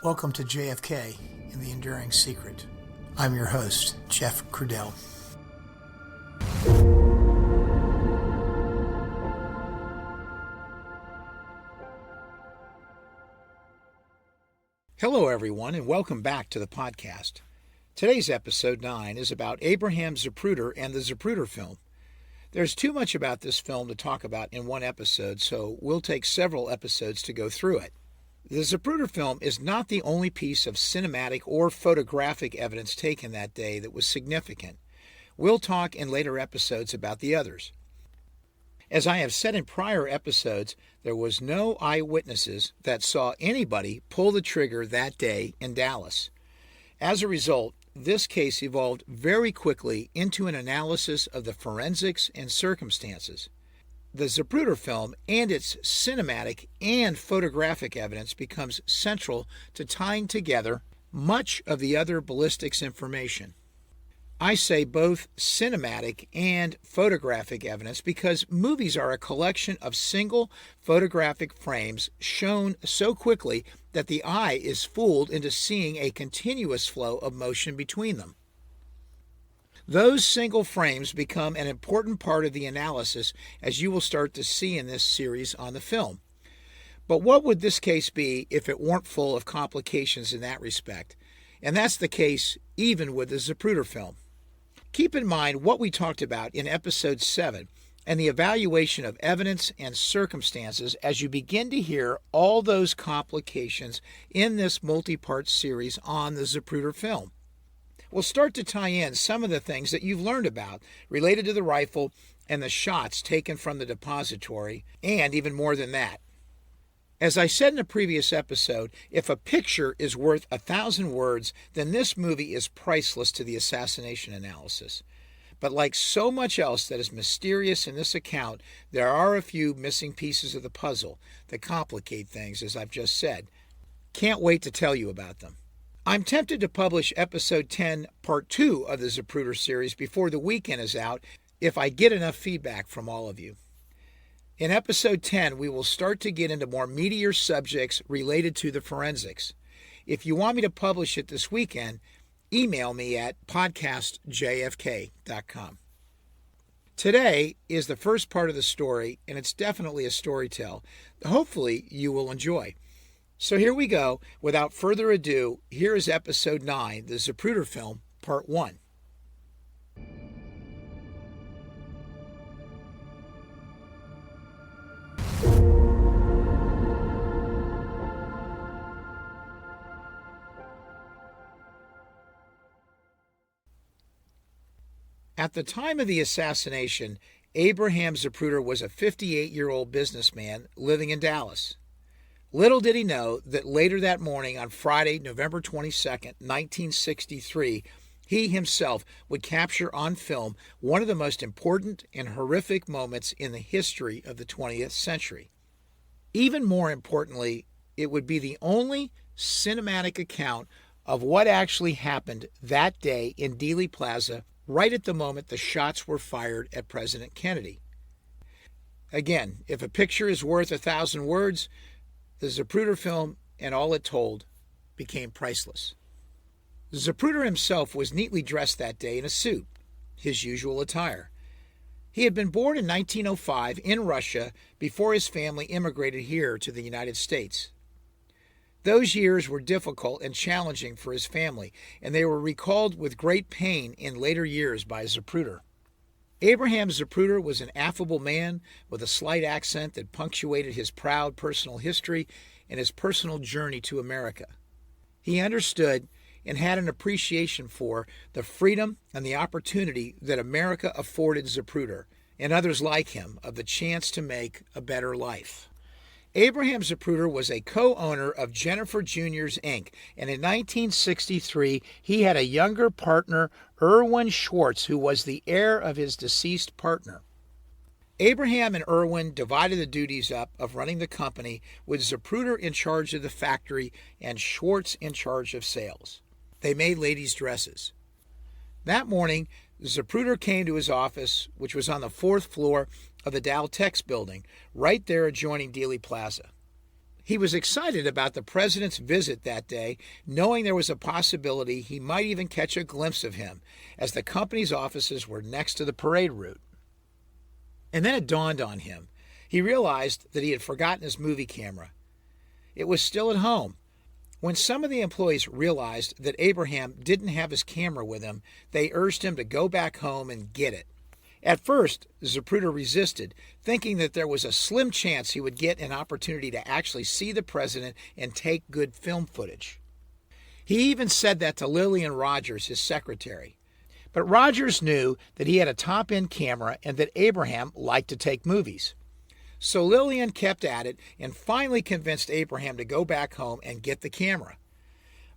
Welcome to JFK and the Enduring Secret. I'm your host, Jeff Crudell. Hello, everyone, and welcome back to the podcast. Today's episode 9 is about Abraham Zapruder and the Zapruder film. There's too much about this film to talk about in one episode, so we'll take several episodes to go through it. The Zapruder film is not the only piece of cinematic or photographic evidence taken that day that was significant. We'll talk in later episodes about the others. As I have said in prior episodes, there was no eyewitnesses that saw anybody pull the trigger that day in Dallas. As a result, this case evolved very quickly into an analysis of the forensics and circumstances. The Zapruder film and its cinematic and photographic evidence becomes central to tying together much of the other ballistics information. I say both cinematic and photographic evidence because movies are a collection of single photographic frames shown so quickly that the eye is fooled into seeing a continuous flow of motion between them. Those single frames become an important part of the analysis, as you will start to see in this series on the film. But what would this case be if it weren't full of complications in that respect? And that's the case even with the Zapruder film. Keep in mind what we talked about in episode 7 and the evaluation of evidence and circumstances as you begin to hear all those complications in this multi-part series on the Zapruder film. We'll start to tie in some of the things that you've learned about related to the rifle and the shots taken from the depository, and even more than that. As I said in a previous episode, if a picture is worth 1,000 words, then this movie is priceless to the assassination analysis. But like so much else that is mysterious in this account, there are a few missing pieces of the puzzle that complicate things, as I've just said. Can't wait to tell you about them. I'm tempted to publish episode 10, part 2 of the Zapruder series before the weekend is out if I get enough feedback from all of you. In episode 10, we will start to get into more meatier subjects related to the forensics. If you want me to publish it this weekend, email me at podcastjfk.com. Today is the first part of the story, and it's definitely a story tell. Hopefully you will enjoy. So here we go. Without further ado, here is episode 9, the Zapruder film, part 1. At the time of the assassination, Abraham Zapruder was a 58-year-old businessman living in Dallas. Little did he know that later that morning on Friday, November 22nd, 1963, he himself would capture on film one of the most important and horrific moments in the history of the 20th century. Even more importantly, it would be the only cinematic account of what actually happened that day in Dealey Plaza right at the moment the shots were fired at President Kennedy. Again, if a picture is worth 1,000 words, the Zapruder film and all it told became priceless. Zapruder himself was neatly dressed that day in a suit, his usual attire. He had been born in 1905 in Russia before his family immigrated here to the United States. Those years were difficult and challenging for his family, and they were recalled with great pain in later years by Zapruder. Abraham Zapruder was an affable man with a slight accent that punctuated his proud personal history and his personal journey to America. He understood and had an appreciation for the freedom and the opportunity that America afforded Zapruder and others like him of the chance to make a better life. Abraham Zapruder was a co-owner of Jennifer Juniors Inc., and in 1963 he had a younger partner, Irwin Schwartz, who was the heir of his deceased partner. Abraham and Irwin divided the duties up of running the company, with Zapruder in charge of the factory and Schwartz in charge of sales. They made ladies' dresses. That morning, Zapruder came to his office, which was on the 4th floor of the Dow Tex building, right there adjoining Dealey Plaza. He was excited about the president's visit that day, knowing there was a possibility he might even catch a glimpse of him, as the company's offices were next to the parade route. And then it dawned on him. He realized that he had forgotten his movie camera. It was still at home. When some of the employees realized that Abraham didn't have his camera with him, they urged him to go back home and get it. At first, Zapruder resisted, thinking that there was a slim chance he would get an opportunity to actually see the president and take good film footage. He even said that to Lillian Rogers, his secretary. But Rogers knew that he had a top-end camera and that Abraham liked to take movies. So Lillian kept at it and finally convinced Abraham to go back home and get the camera.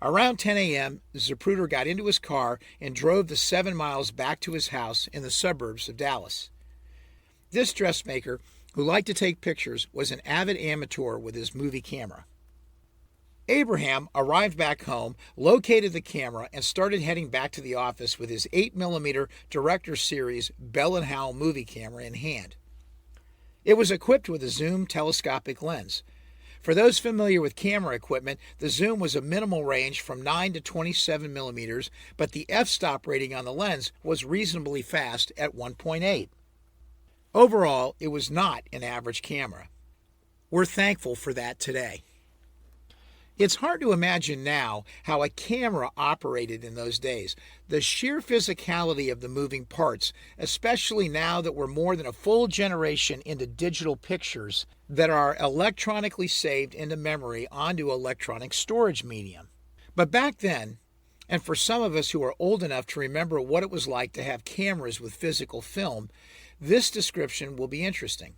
Around 10 a.m., Zapruder got into his car and drove the 7 miles back to his house in the suburbs of Dallas. This dressmaker, who liked to take pictures, was an avid amateur with his movie camera. Abraham arrived back home, located the camera, and started heading back to the office with his 8mm Director Series Bell & Howell movie camera in hand. It was equipped with a zoom telescopic lens. For those familiar with camera equipment, the zoom was a minimal range from 9 to 27 millimeters, but the f-stop rating on the lens was reasonably fast at 1.8. Overall, it was not an average camera. We're thankful for that today. It's hard to imagine now how a camera operated in those days. The sheer physicality of the moving parts, especially now that we're more than a full generation into digital pictures that are electronically saved into memory onto electronic storage medium. But back then, and for some of us who are old enough to remember what it was like to have cameras with physical film, this description will be interesting.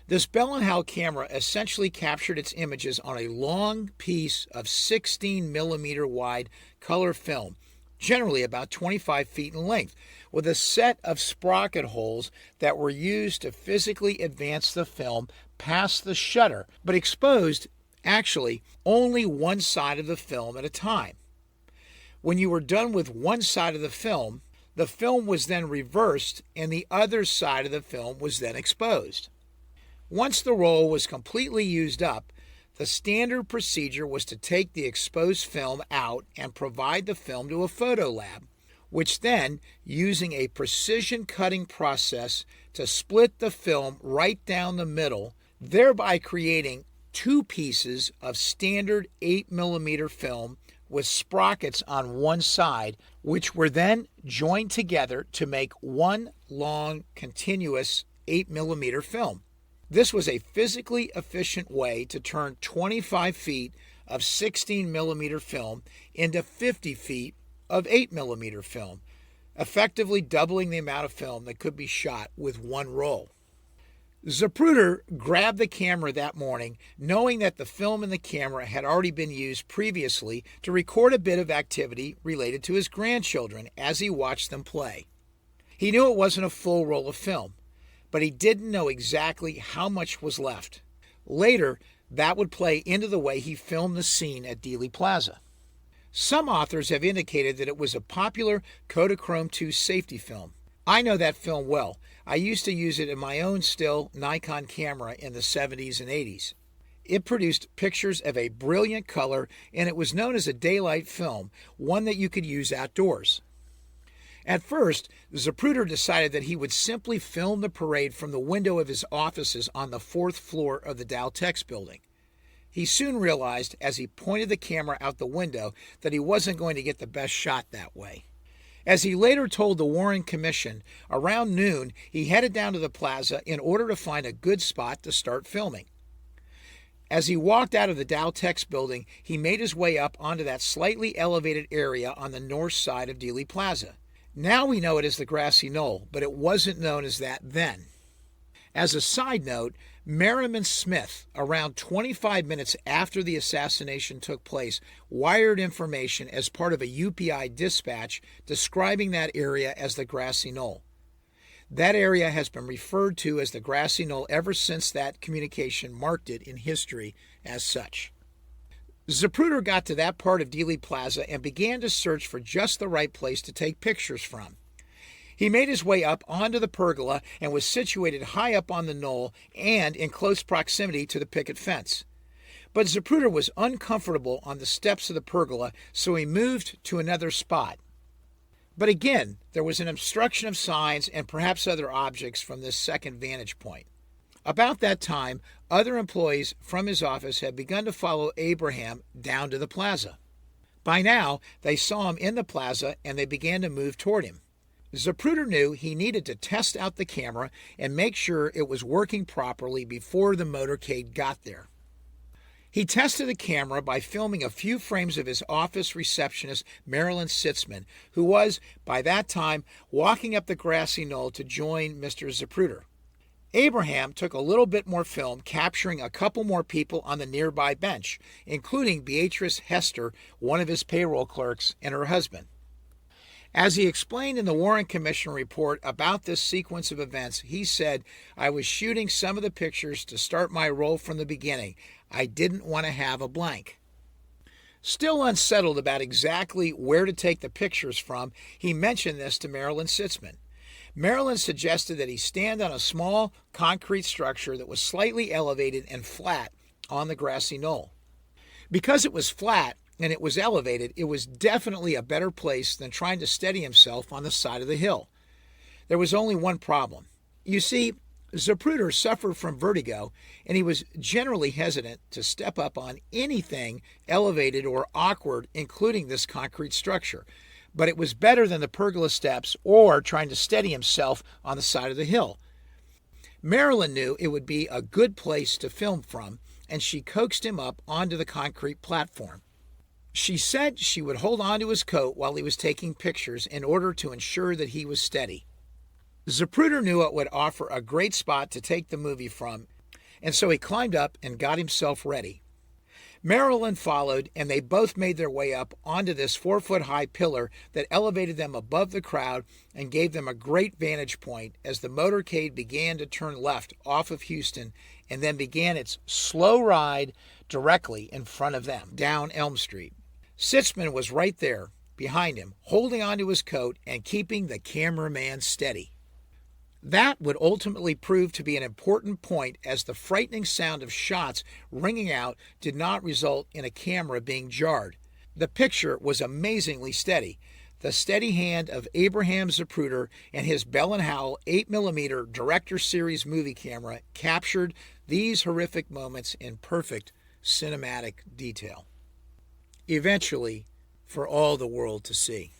This Bell & Howell camera essentially captured its images on a long piece of 16mm wide color film, generally about 25 feet in length, with a set of sprocket holes that were used to physically advance the film past the shutter, but exposed, actually, only one side of the film at a time. When you were done with one side of the film was then reversed and the other side of the film was then exposed. Once the roll was completely used up, the standard procedure was to take the exposed film out and provide the film to a photo lab, which then, using a precision cutting process to split the film right down the middle, thereby creating two pieces of standard 8mm film with sprockets on one side, which were then joined together to make one long, continuous 8mm film. This was a physically efficient way to turn 25 feet of 16mm film into 50 feet of 8mm film, effectively doubling the amount of film that could be shot with one roll. Zapruder grabbed the camera that morning, knowing that the film in the camera had already been used previously to record a bit of activity related to his grandchildren as he watched them play. He knew it wasn't a full roll of film, but he didn't know exactly how much was left. Later, that would play into the way he filmed the scene at Dealey Plaza. Some authors have indicated that it was a popular Kodachrome 2 safety film. I know that film well. I used to use it in my own still Nikon camera in the 70s and 80s. It produced pictures of a brilliant color, and it was known as a daylight film, one that you could use outdoors. At first, Zapruder decided that he would simply film the parade from the window of his offices on the 4th floor of the Dow Tex building. He soon realized, as he pointed the camera out the window, that he wasn't going to get the best shot that way. As he later told the Warren Commission, around noon he headed down to the plaza in order to find a good spot to start filming. As he walked out of the Dow Tex building, he made his way up onto that slightly elevated area on the north side of Dealey Plaza. Now we know it as the grassy knoll, but it wasn't known as that then. As a side note, Merriman Smith, around 25 minutes after the assassination took place, wired information as part of a UPI dispatch describing that area as the grassy knoll. That area has been referred to as the grassy knoll ever since that communication marked it in history as such. Zapruder got to that part of Dealey Plaza and began to search for just the right place to take pictures from. He made his way up onto the pergola and was situated high up on the knoll and in close proximity to the picket fence. But Zapruder was uncomfortable on the steps of the pergola, so he moved to another spot. But again, there was an obstruction of signs and perhaps other objects from this second vantage point. About that time, other employees from his office had begun to follow Abraham down to the plaza. By now, they saw him in the plaza and they began to move toward him. Zapruder knew he needed to test out the camera and make sure it was working properly before the motorcade got there. He tested the camera by filming a few frames of his office receptionist, Marilyn Sitzman, who was, by that time, walking up the grassy knoll to join Mr. Zapruder. Abraham took a little bit more film, capturing a couple more people on the nearby bench, including Beatrice Hester, one of his payroll clerks, and her husband. As he explained in the Warren Commission report about this sequence of events, he said, "I was shooting some of the pictures to start my role from the beginning. I didn't want to have a blank." Still unsettled about exactly where to take the pictures from, he mentioned this to Marilyn Sitzman. Marilyn suggested that he stand on a small concrete structure that was slightly elevated and flat on the grassy knoll. Because it was flat and it was elevated, it was definitely a better place than trying to steady himself on the side of the hill. There was only one problem. You see, Zapruder suffered from vertigo, and he was generally hesitant to step up on anything elevated or awkward, including this concrete structure. But it was better than the pergola steps or trying to steady himself on the side of the hill. Marilyn knew it would be a good place to film from, and she coaxed him up onto the concrete platform. She said she would hold on to his coat while he was taking pictures in order to ensure that he was steady. Zapruder knew it would offer a great spot to take the movie from, and so he climbed up and got himself ready. Marilyn followed, and they both made their way up onto this 4-foot-high pillar that elevated them above the crowd and gave them a great vantage point as the motorcade began to turn left off of Houston and then began its slow ride directly in front of them down Elm Street. Sitzman was right there, behind him, holding onto his coat and keeping the cameraman steady. That would ultimately prove to be an important point, as the frightening sound of shots ringing out did not result in a camera being jarred. The picture was amazingly steady. The steady hand of Abraham Zapruder and his Bell & Howell 8mm Director Series movie camera captured these horrific moments in perfect cinematic detail. Eventually, for all the world to see.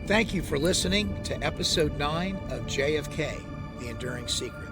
Thank you for listening to Episode 9 of JFK, The Enduring Secret.